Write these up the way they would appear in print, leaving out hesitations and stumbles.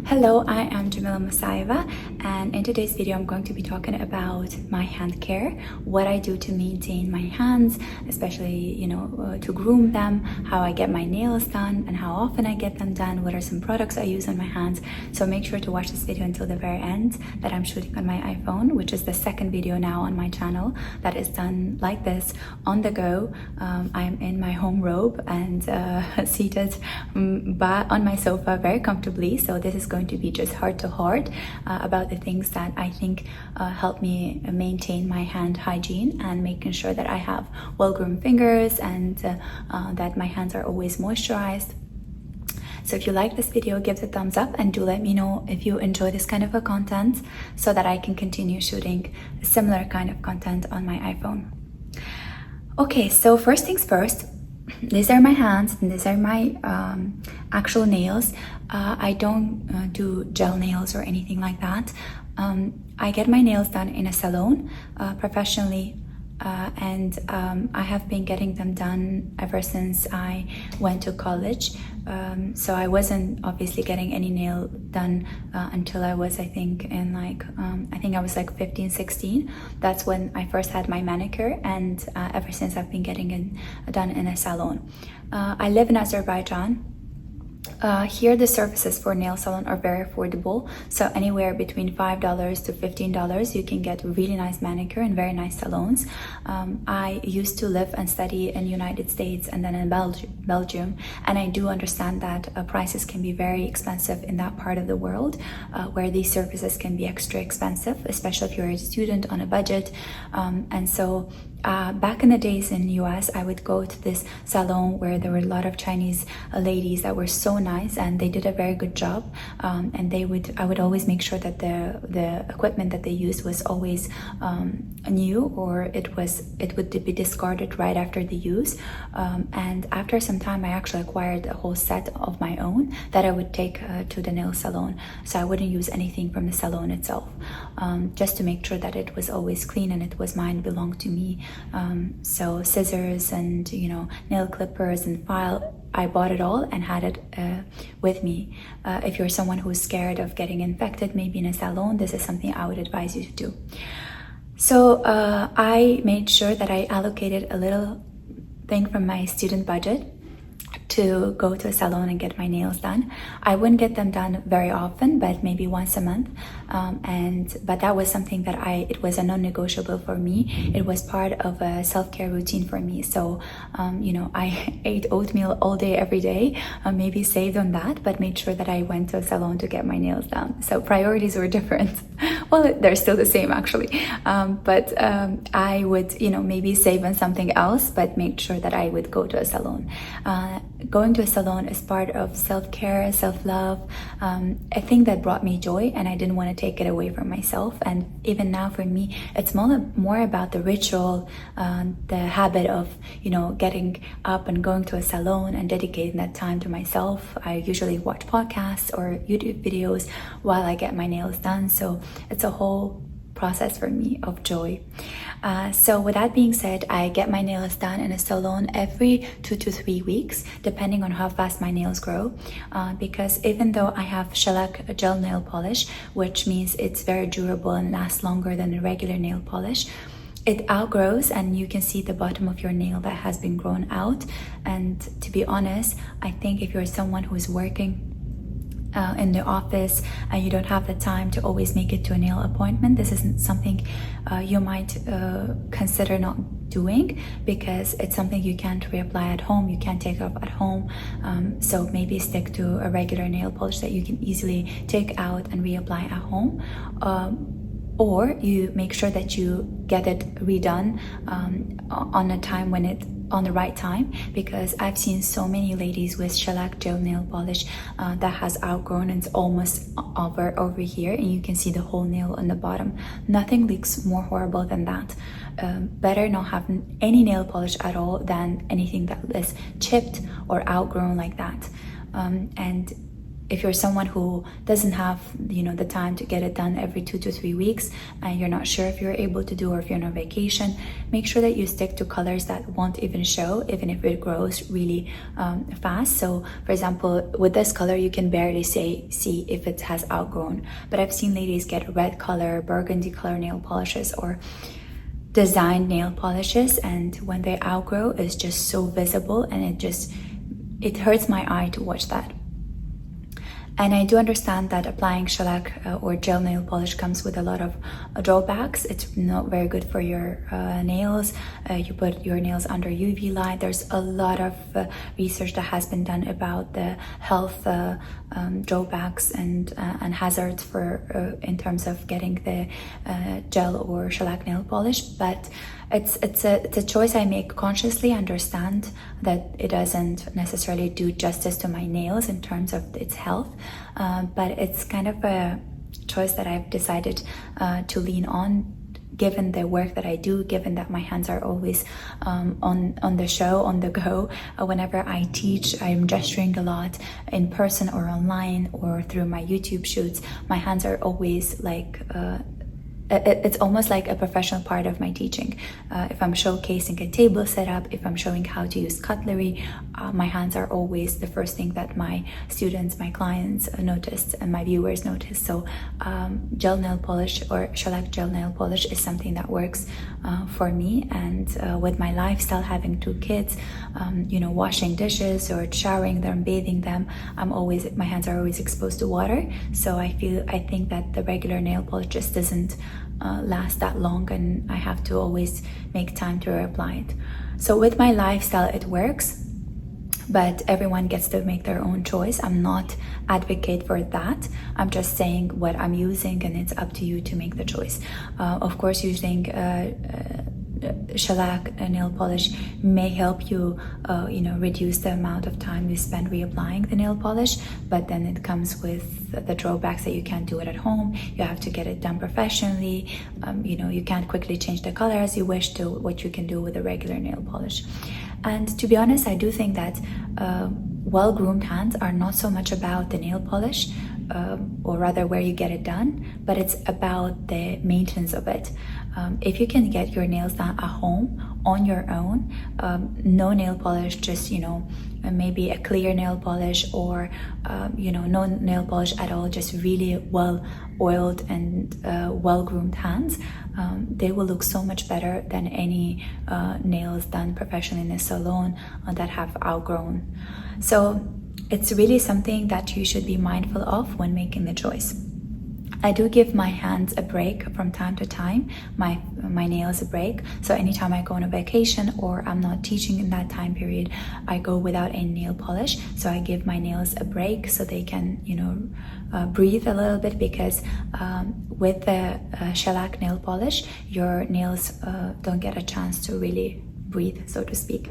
Hello, I am Jamila Musayeva, and in today's video I'm going to be talking about my hand care, what I do to maintain my hands, especially to groom them, how I get my nails done and how often I get them done, what are some products I use on my hands. So make sure to watch this video until the very end, that I'm shooting on my iPhone, which is the second video now on my channel that is done like this on the go. I'm in my home robe and seated on my sofa very comfortably, so this is going to be just heart to heart about the things that I think help me maintain my hand hygiene and making sure that I have well-groomed fingers and that my hands are always moisturized. So if you like this video, give it a thumbs up and do let me know if you enjoy this kind of a content so that I can continue shooting similar kind of content on my iPhone. Okay, so first things first, these are my hands and these are my actual nails. I don't do gel nails or anything like that. I get my nails done in a salon professionally, and I have been getting them done ever since I went to college. So I wasn't obviously getting any nail done until I was, I think I was like 15, 16. That's when I first had my manicure, and ever since I've been getting it done in a salon. I live in Azerbaijan. Here the services for nail salon are very affordable, so anywhere between $5 to $15 you can get really nice manicure in very nice salons. I used to live and study in the United States and then in Belgium, and I do understand that prices can be very expensive in that part of the world, where these services can be extra expensive, especially if you're a student on a budget. And so back in the days in the US, I would go to this salon where there were a lot of Chinese ladies that were so nice, and they did a very good job. And I would always make sure that the equipment that they used was always new, or it would be discarded right after the use. And after some time, I actually acquired a whole set of my own that I would take to the nail salon. So I wouldn't use anything from the salon itself, just to make sure that it was always clean and it was mine, belonged to me. So scissors and nail clippers and file, I bought it all and had it with me. If you're someone who's scared of getting infected maybe in a salon, this is something I would advise you to do. So I made sure that I allocated a little thing from my student budget to go to a salon and get my nails done. I wouldn't get them done very often, but maybe once a month. But that was something that it was a non-negotiable for me. It was part of a self-care routine for me. So, I ate oatmeal all day, every day, maybe saved on that, but made sure that I went to a salon to get my nails done. So priorities were different. Well, they're still the same actually. But I would, maybe save on something else, but make sure that I would go to a salon. Going to a salon is part of self-care, self-love, a thing that brought me joy, and I didn't want to take it away from myself. And even now for me, it's more about the ritual, the habit of getting up and going to a salon and dedicating that time to myself. I usually watch podcasts or YouTube videos while I get my nails done, so it's a whole process for me of joy. So with that being said, I get my nails done in a salon every 2 to 3 weeks, depending on how fast my nails grow, because even though I have shellac gel nail polish, which means it's very durable and lasts longer than a regular nail polish, it outgrows, and you can see the bottom of your nail that has been grown out. And to be honest, I think if you're someone who is working in the office and you don't have the time to always make it to a nail appointment, this isn't something you might consider not doing, because it's something you can't reapply at home, you can't take off at home. So maybe stick to a regular nail polish that you can easily take out and reapply at home, or you make sure that you get it redone on a time on the right time, because I've seen so many ladies with shellac gel nail polish that has outgrown and it's almost over here, and you can see the whole nail on the bottom. Nothing looks more horrible than that. Better not have any nail polish at all than anything that is chipped or outgrown like that. And if you're someone who doesn't have, you know, the time to get it done every 2 to 3 weeks, and you're not sure if you're able to do, or if you're on vacation, make sure that you stick to colors that won't even show, even if it grows really fast. So for example, with this color, you can barely see if it has outgrown. But I've seen ladies get red color, burgundy color nail polishes, or designed nail polishes, and when they outgrow, it's just so visible, and it hurts my eye to watch that. And I do understand that applying shellac or gel nail polish comes with a lot of drawbacks. It's not very good for your nails. You put your nails under UV light. There's a lot of research that has been done about the health drawbacks and hazards for in terms of getting the gel or shellac nail polish. But it's a choice I make consciously. Understand that it doesn't necessarily do justice to my nails in terms of its health, but it's kind of a choice that I've decided to lean on, given the work that I do, given that my hands are always on the show, on the go. Whenever I teach, I'm gesturing a lot in person or online or through my YouTube shoots. My hands are always like it's almost like a professional part of my teaching. If I'm showcasing a table setup, if I'm showing how to use cutlery, my hands are always the first thing that my students, my clients notice, and my viewers notice. So gel nail polish or shellac gel nail polish is something that works for me. And with my lifestyle, having 2 kids, you know, washing dishes or showering them, bathing them, my hands are always exposed to water. So I think that the regular nail polish just doesn't last that long, and I have to always make time to reapply it. So with my lifestyle, it works, but everyone gets to make their own choice. I'm not advocate for that. I'm just saying what I'm using, and it's up to you to make the choice. Of course, using shellac nail polish may help you you know, reduce the amount of time you spend reapplying the nail polish, but then it comes with the drawbacks that you can't do it at home. You have to get it done professionally. You know, you can't quickly change the color as you wish to what you can do with a regular nail polish. And to be honest, I do think that well-groomed hands are not so much about the nail polish, or rather where you get it done, but it's about the maintenance of it. If you can get your nails done at home on your own, no nail polish, just, you know, maybe a clear nail polish, or you know, no nail polish at all, just really well oiled and well groomed hands, they will look so much better than any nails done professionally in a salon that have outgrown. So it's really something that you should be mindful of when making the choice. I do give my hands a break from time to time, my nails a break. So anytime I go on a vacation or I'm not teaching in that time period, I go without any nail polish. So I give my nails a break so they can, you know, breathe a little bit, because with the shellac nail polish, your nails don't get a chance to really breathe, so to speak.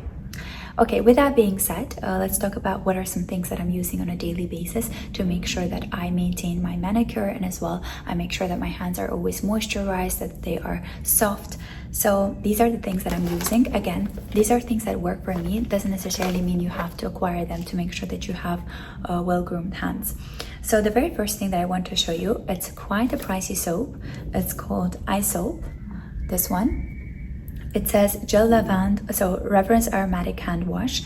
Okay, with that being said, let's talk about what are some things that I'm using on a daily basis to make sure that I maintain my manicure, and as well I make sure that my hands are always moisturized, that they are soft. So these are the things that I'm using. Again, these are things that work for me. It doesn't necessarily mean you have to acquire them to make sure that you have well-groomed hands. So the very first thing that I want to show you, it's quite a pricey soap. It's called Eye Soap, this one. It says gel lavande, so reverence aromatic hand wash.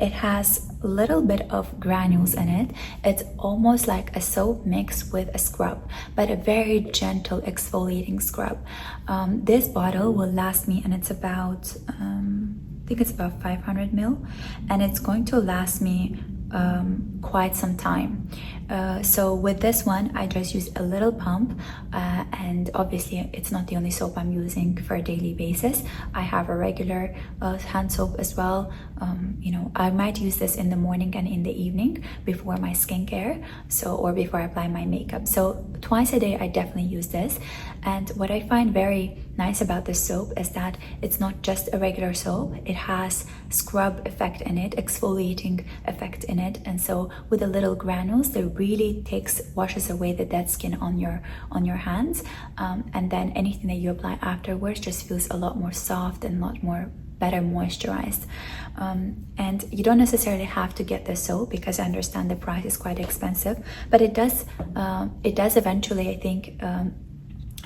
It has a little bit of granules in it. It's almost like a soap mixed with a scrub, but a very gentle exfoliating scrub. This bottle will last me, and it's about I think it's about 500 ml, and it's going to last me quite some time. So with this one, I just use a little pump, and obviously it's not the only soap I'm using for a daily basis. I have a regular hand soap as well. You know, I might use this in the morning and in the evening before my skincare, or before I apply my makeup. So twice a day I definitely use this. And what I find very nice about this soap is that it's not just a regular soap. It has scrub effect in it, exfoliating effect in it, and so with the little granules, that really washes away the dead skin on your hands, and then anything that you apply afterwards just feels a lot more soft and a lot more better moisturized. And you don't necessarily have to get the soap, because I understand the price is quite expensive, but it does eventually, I think,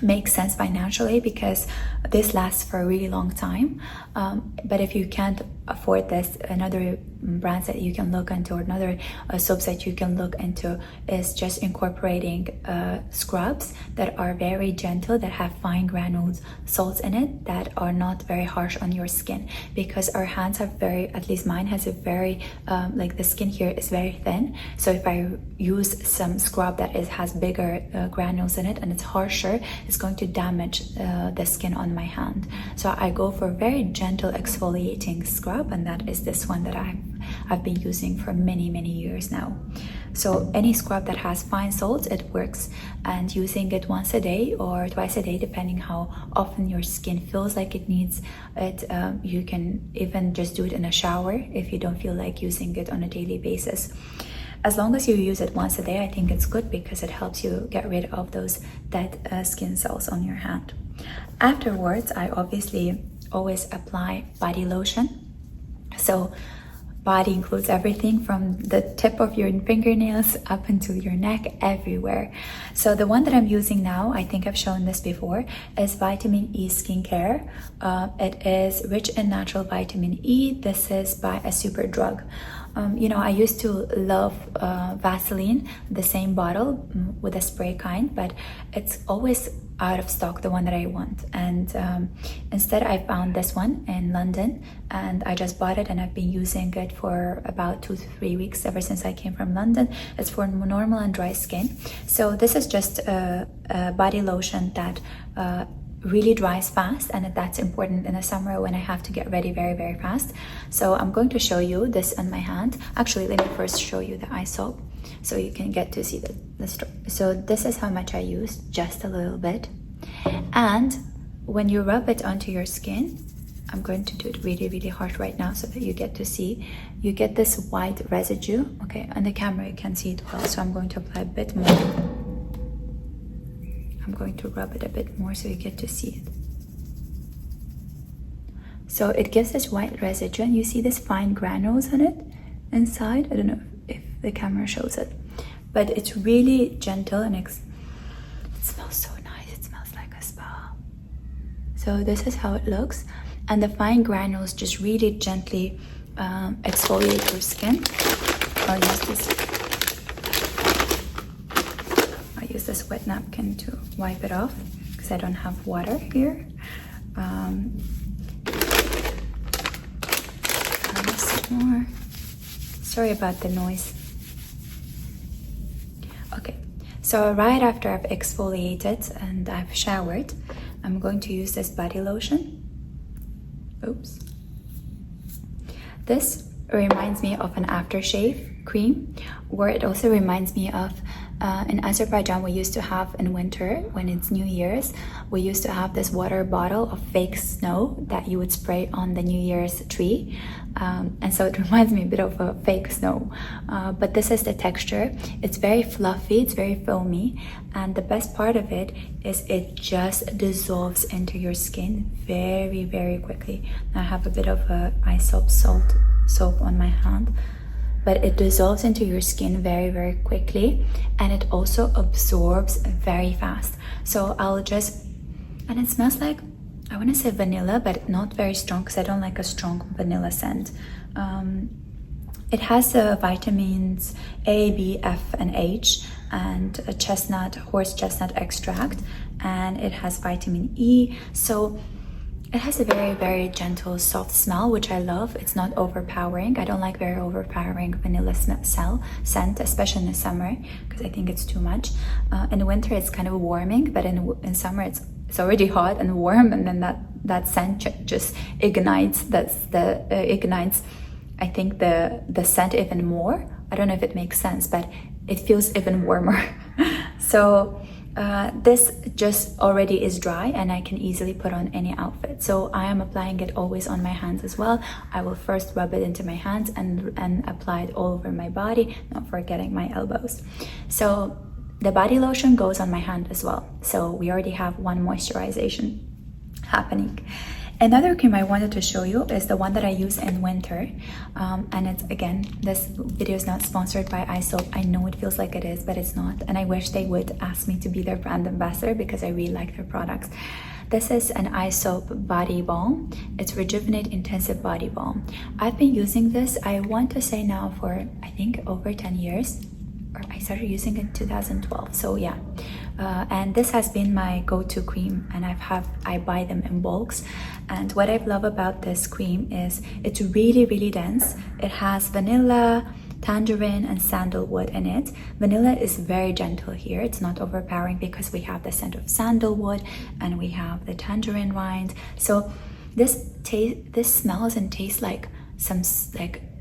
make sense financially, because this lasts for a really long time. But if you can't afford this, another brands that you can look into, or another soaps that you can look into, is just incorporating scrubs that are very gentle, that have fine granuled salts in it, that are not very harsh on your skin, because our hands have very, at least mine has a very like the skin here is very thin. So if I use some scrub that has bigger granules in it and it's harsher, it's going to damage the skin on my hand. So I go for very gentle exfoliating scrub, and that is this one that I've been using for many years now. So any scrub that has fine salts, it works, and using it once a day or twice a day, depending how often your skin feels like it needs it. You can even just do it in a shower if you don't feel like using it on a daily basis. As long as you use it once a day, I think it's good, because it helps you get rid of those dead skin cells on your hand. Afterwards, I obviously always apply body lotion. So body includes everything from the tip of your fingernails up into your neck, everywhere. So the one that I'm using now, I think I've shown this before, is Vitamin E Skincare. It is rich in natural vitamin E. This is by a super drug. You know, I used to love Vaseline, the same bottle with a spray kind, but it's always out of stock, the one that I want. And instead I found this one in London, and I just bought it, and I've been using it for about 2 to 3 weeks ever since I came from London. It's for normal and dry skin. So this is just a body lotion that really dries fast, and that's important in the summer when I have to get ready very fast. So I'm going to show you this on my hand. Actually, let me first show you the eye soap so you can get to see the story. So this is how much I used, just a little bit. And when you rub it onto your skin, I'm going to do it really hard right now so that you get to see, you get this white residue. Okay, on the camera you can see it well, so I'm going to apply a bit more. I'm going to rub it a bit more so you get to see it. So it gives this white residue, and you see this fine granules on it inside. I don't know if the camera shows it, but it's really gentle, and it smells so nice. It smells like a spa. So this is how it looks, and the fine granules just really gently exfoliate your skin. I'll use this wet napkin to wipe it off, because I don't have water here. More. Sorry about the noise. Okay, so right after I've exfoliated and I've showered, I'm going to use this body lotion. Oops. This reminds me of an aftershave cream, or it also reminds me of in Azerbaijan, we used to have in winter, when it's New Year's, we used to have this water bottle of fake snow that you would spray on the New Year's tree. And so it reminds me a bit of a fake snow. But this is the texture. It's very fluffy, it's very foamy. And the best part of it is it just dissolves into your skin very quickly. Now I have a bit of a eye soap on my hand. But it dissolves into your skin very quickly, and it also absorbs very fast. So and it smells like, I want to say vanilla, but not very strong, because I don't like a strong vanilla scent. It has vitamins A, B, F, and H, and a horse chestnut extract, and it has vitamin E. So it has a very gentle, soft smell, which I love. It's not overpowering. I don't like very overpowering vanilla scent, especially in the summer, because I think it's too much. In the winter, it's kind of warming, but in summer, it's already hot and warm, and then that scent just ignites. Ignites, I think, the scent even more. I don't know if it makes sense, but it feels even warmer. So this just already is dry, and I can easily put on any outfit. So I am applying it always on my hands as well. I will first rub it into my hands and apply it all over my body, not forgetting my elbows. So the body lotion goes on my hand as well. So we already have one moisturization happening. Another cream I wanted to show you is the one that I use in winter, and it's, again, this video is not sponsored by iSoap. I know it feels like it is, but it's not, and I wish they would ask me to be their brand ambassador because I really like their products. This is an iSoap body balm. It's Rejuvenate Intensive Body Balm. I've been using this, I want to say now, for I think over 10 years, or I started using it in 2012, so yeah. And this has been my go-to cream, and I buy them in bulks. And what I love about this cream is it's really dense. It has vanilla, tangerine, and sandalwood in it. Vanilla is very gentle here. It's not overpowering because we have the scent of sandalwood and we have the tangerine rind. So this smells and tastes like some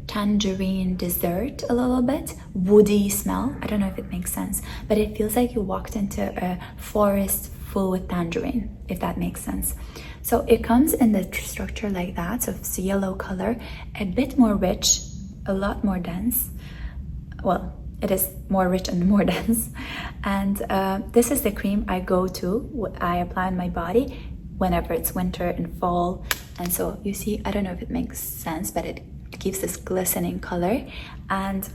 tangerine dessert, a little bit woody smell. I don't know if it makes sense, but it feels like you walked into a forest full with tangerine, if that makes sense. So it comes in the structure like that, so it's a yellow color, a bit more rich, a lot more dense. Well, it is more rich and more dense. And this is the cream I go to, I apply on my body whenever it's winter and fall. And so you see, I don't know if it makes sense, but it gives this glistening color, and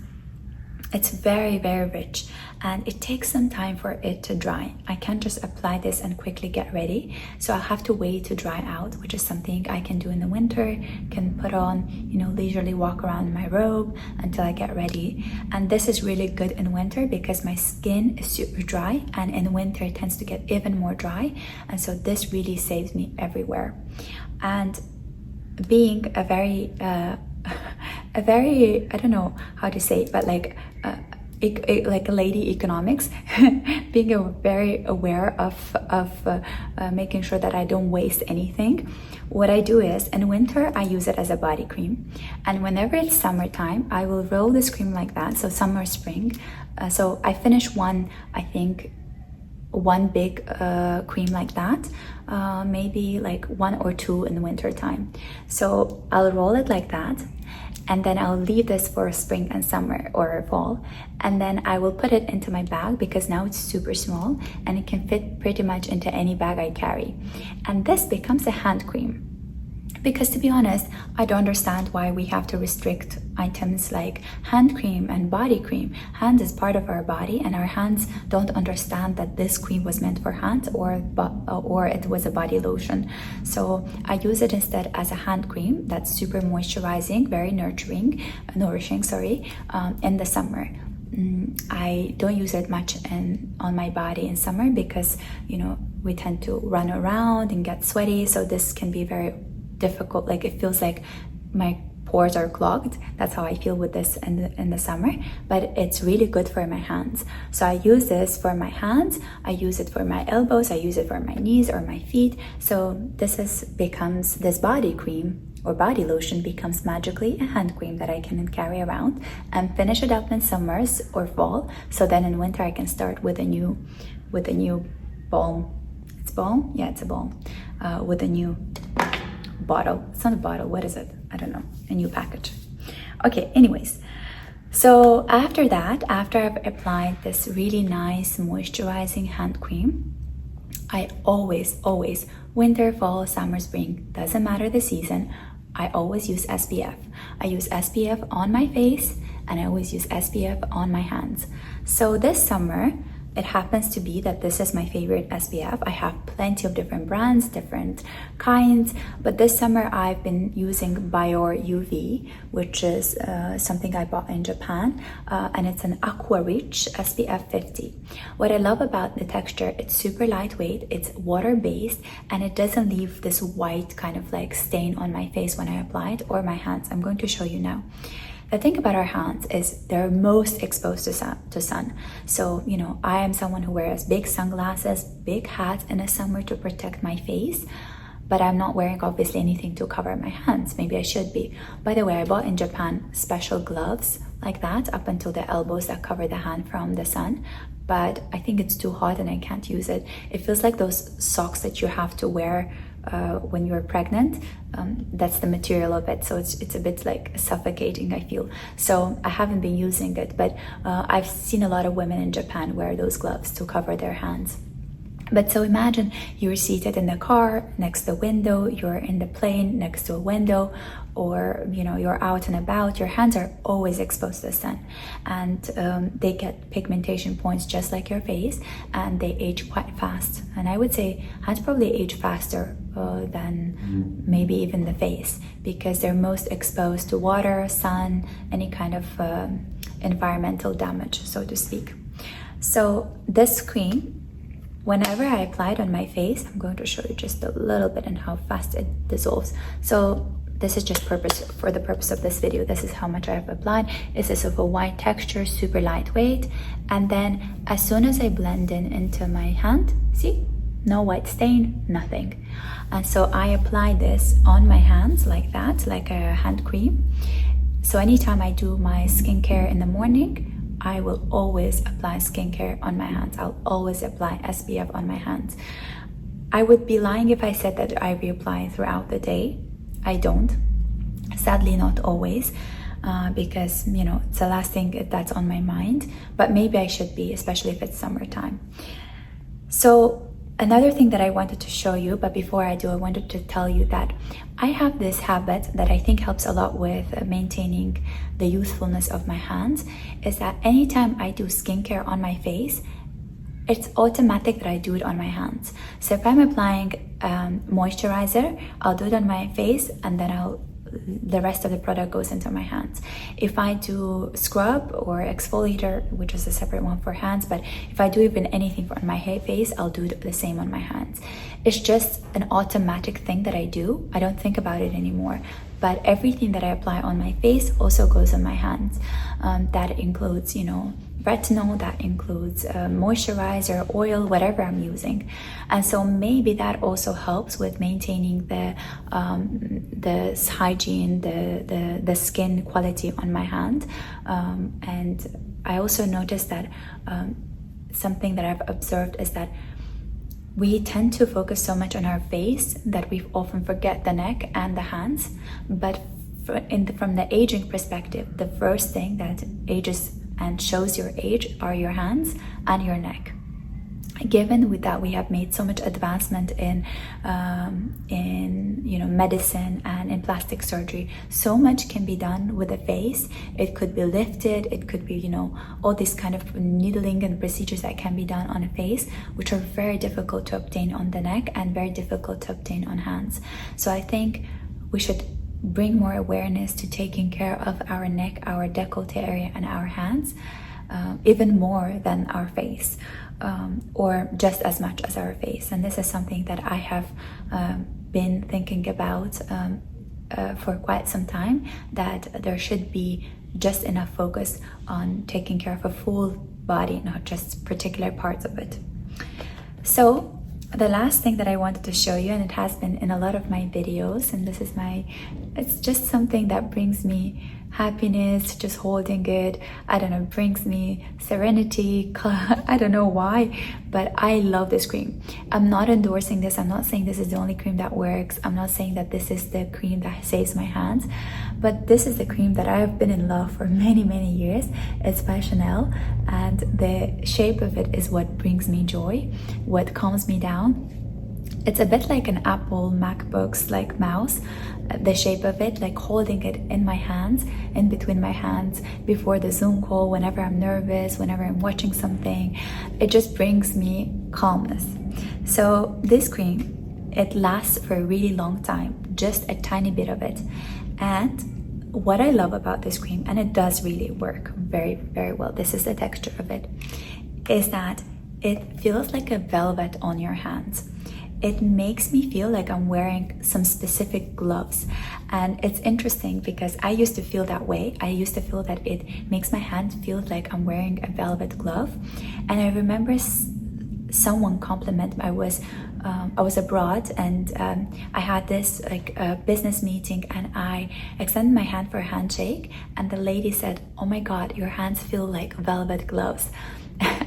it's very rich, and it takes some time for it to dry. I can't just apply this and quickly get ready, so I'll have to wait to dry out, which is something I can do in the winter, can put on, you know, leisurely walk around in my robe until I get ready. And this is really good in winter because my skin is super dry, and in winter it tends to get even more dry, and so this really saves me everywhere. And being a very I don't know how to say it, but like a lady economics, being very aware of making sure that I don't waste anything. What I do is, in winter I use it as a body cream, and whenever it's summertime I will roll this cream like that, so summer, spring. So I finish one, I think one big cream like that, maybe like one or two in the winter time. So I'll roll it like that, and then I'll leave this for spring and summer or fall, and then I will put it into my bag because now it's super small and it can fit pretty much into any bag I carry. And this becomes a hand cream, because to be honest, I don't understand why we have to restrict items like hand cream and body cream. Hand is part of our body, and our hands don't understand that this cream was meant for hands or it was a body lotion. So I use it instead as a hand cream that's super moisturizing, very nourishing, in the summer. I don't use it much on my body in summer because, you know, we tend to run around and get sweaty, so this can be very difficult. Like, it feels like my pores are clogged. That's how I feel with this in the summer, but it's really good for my hands. So I use this for my hands, I use it for my elbows, I use it for my knees or my feet. So this body cream or body lotion becomes magically a hand cream that I can carry around and finish it up in summers or fall, so then in winter I can start with a new balm. It's balm? Yeah, it's a balm. With a new bottle. It's not a bottle, what is it? I don't know. A new package. Okay, anyways, so after that, after I've applied this really nice moisturizing hand cream, I always, winter, fall, summer, spring, doesn't matter the season, I always use SPF. I use SPF on my face, and I always use SPF on my hands. So this summer, it happens to be that this is my favorite SPF. I have plenty of different brands, different kinds, but this summer I've been using Bior UV, which is something I bought in Japan, and it's an Aqua Rich SPF 50. What I love about the texture, it's super lightweight, it's water-based, and it doesn't leave this white kind of like stain on my face when I apply it, or my hands. I'm going to show you now. The thing about our hands is they're most exposed to sun. So, you know, I am someone who wears big sunglasses, big hats in the summer to protect my face, but I'm not wearing obviously anything to cover my hands. Maybe I should be. By the way, I bought in Japan special gloves like that up until the elbows that cover the hand from the sun, but I think it's too hot and I can't use it. It feels like those socks that you have to wear when you're pregnant. That's the material of it, so it's a bit like suffocating, I feel. So I haven't been using it, but I've seen a lot of women in Japan wear those gloves to cover their hands. But so imagine you're seated in the car next to a window, you're in the plane next to a window, or you're out and about. Your hands are always exposed to the sun, and they get pigmentation points just like your face, and they age quite fast. And I would say hands probably age faster than maybe even the face, because they're most exposed to water, sun, any kind of environmental damage, so to speak. So this cream, whenever I apply it on my face, I'm going to show you just a little bit and how fast it dissolves. So this is just for the purpose of this video. This is how much I have applied. It's a sort of a white texture, super lightweight. And then as soon as I blend into my hand, see, no white stain, nothing. And so I apply this on my hands like that, like a hand cream. So anytime I do my skincare in the morning, I will always apply skincare on my hands. I'll always apply SPF on my hands. I would be lying if I said that I reapply throughout the day. I don't. Sadly, not always, because it's the last thing that's on my mind. But maybe I should be, especially if it's summertime. So another thing that I wanted to show you, but before I do, I wanted to tell you that I have this habit that I think helps a lot with maintaining the youthfulness of my hands, is that anytime I do skincare on my face, it's automatic that I do it on my hands. So if I'm applying moisturizer, I'll do it on my face, and then the rest of the product goes into my hands. If I do scrub or exfoliator, which is a separate one for hands, but if I do even anything on my face, I'll do the same on my hands. It's just an automatic thing that I do. I don't think about it anymore. But everything that I apply on my face also goes on my hands. That includes, retinol, that includes moisturizer, oil, whatever I'm using. And so maybe that also helps with maintaining the hygiene, the skin quality on my hand. And I also noticed that something that I've observed is that we tend to focus so much on our face that we often forget the neck and the hands. But from the aging perspective, the first thing that ages and shows your age are your hands and your neck. Given that we have made so much advancement in medicine and in plastic surgery, so much can be done with the face. It could be lifted, it could be all these kind of needling and procedures that can be done on a face, which are very difficult to obtain on the neck and very difficult to obtain on hands. So I think we should bring more awareness to taking care of our neck, our décolleté area, and our hands, even more than our face, or just as much as our face. And this is something that I have been thinking about for quite some time, that there should be just enough focus on taking care of a full body, not just particular parts of it. So the last thing that I wanted to show you, and it has been in a lot of my videos, and this is it's just something that brings me happiness, just holding it. I don't know, brings me serenity. I don't know why, but I love this cream. I'm not endorsing this. I'm not saying this is the only cream that works. I'm not saying that this is the cream that saves my hands, but this is the cream that I have been in love for many, many years. It's by Chanel, and the shape of it is what brings me joy, what calms me down. It's a bit like an Apple MacBook's like mouse, the shape of it, like holding it in my hands, in between my hands, before the Zoom call, whenever I'm nervous, whenever I'm watching something. It just brings me calmness. So this cream, it lasts for a really long time, just a tiny bit of it. And what I love about this cream, and it does really work very, very well, this is the texture of it, is that it feels like a velvet on your hands. It makes me feel like I'm wearing some specific gloves. And it's interesting because I used to feel that way. I used to feel that it makes my hand feel like I'm wearing a velvet glove. And I remember someone compliment me. I was abroad, and I had this business meeting, and I extended my hand for a handshake, and the lady said, "Oh my God, your hands feel like velvet gloves."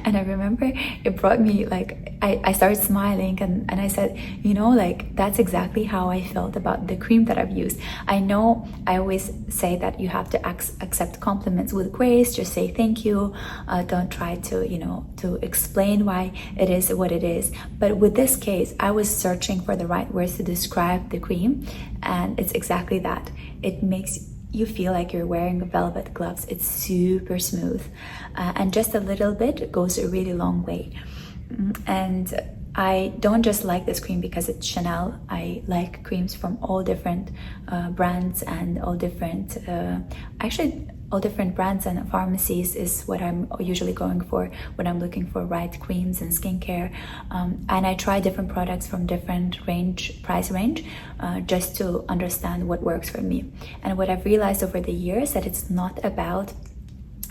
And I remember it brought me like, I started smiling, and I said, you know, like that's exactly how I felt about the cream that I've used. I know I always say that you have to accept compliments with grace, just say thank you, don't try to, you know, to explain why it is what it is. But with this case, I was searching for the right words to describe the cream, and it's exactly that. It makes you feel like you're wearing velvet gloves. It's super smooth, and just a little bit goes a really long way. And I don't just like this cream because it's Chanel. I like creams from all different brands and all different, actually all different brands and pharmacies is what I'm usually going for when I'm looking for right creams and skincare. And I try different products from different price range, just to understand what works for me. And what I've realized over the years that it's not about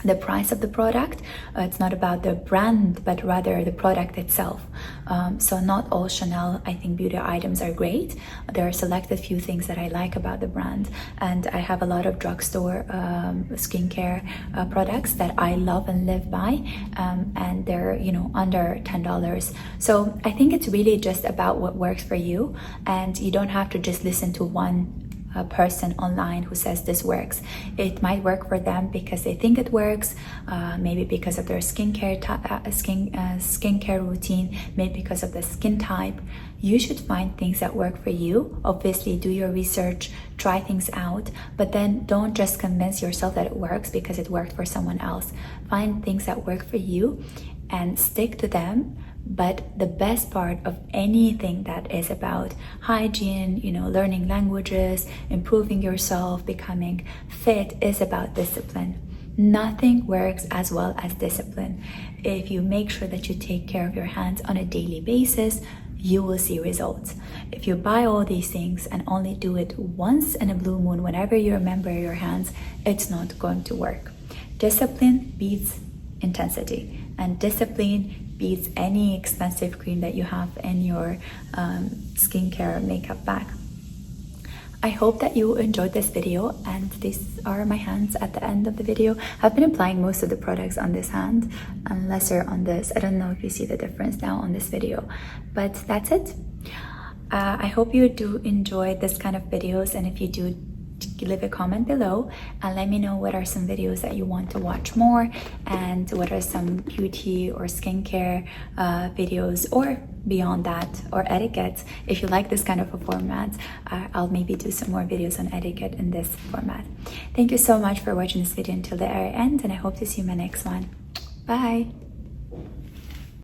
the price of the product, it's not about the brand, but rather the product itself. So not all Chanel, I think, beauty items are great. There are selected few things that I like about the brand, and I have a lot of drugstore skincare products that I love and live by, and they're, you know, under $10. So I think it's really just about what works for you, and you don't have to just listen to one person online who says this works. It might work for them because they think it works, maybe because of their skincare routine, maybe because of the skin type. You should find things that work for you. Obviously, do your research, try things out, but then don't just convince yourself that it works because it worked for someone else. Find things that work for you and stick to them. But the best part of anything that is about hygiene, you know, learning languages, improving yourself, becoming fit, is about discipline. Nothing works as well as discipline. If you make sure that you take care of your hands on a daily basis, you will see results. If you buy all these things and only do it once in a blue moon, whenever you remember your hands, it's not going to work. Discipline beats intensity, and discipline beats any expensive cream that you have in your skincare makeup bag. I hope that you enjoyed this video, and these are my hands at the end of the video. I've been applying most of the products on this hand and lesser on this. I don't know if you see the difference now on this video, but that's it. I hope you do enjoy this kind of videos, and if you do, leave a comment below and let me know what are some videos that you want to watch more, and what are some beauty or skincare videos, or beyond that, or etiquette. If you like this kind of a format, I'll maybe do some more videos on etiquette in this format. Thank you so much for watching this video until the very end, and I hope to see you in my next one. Bye.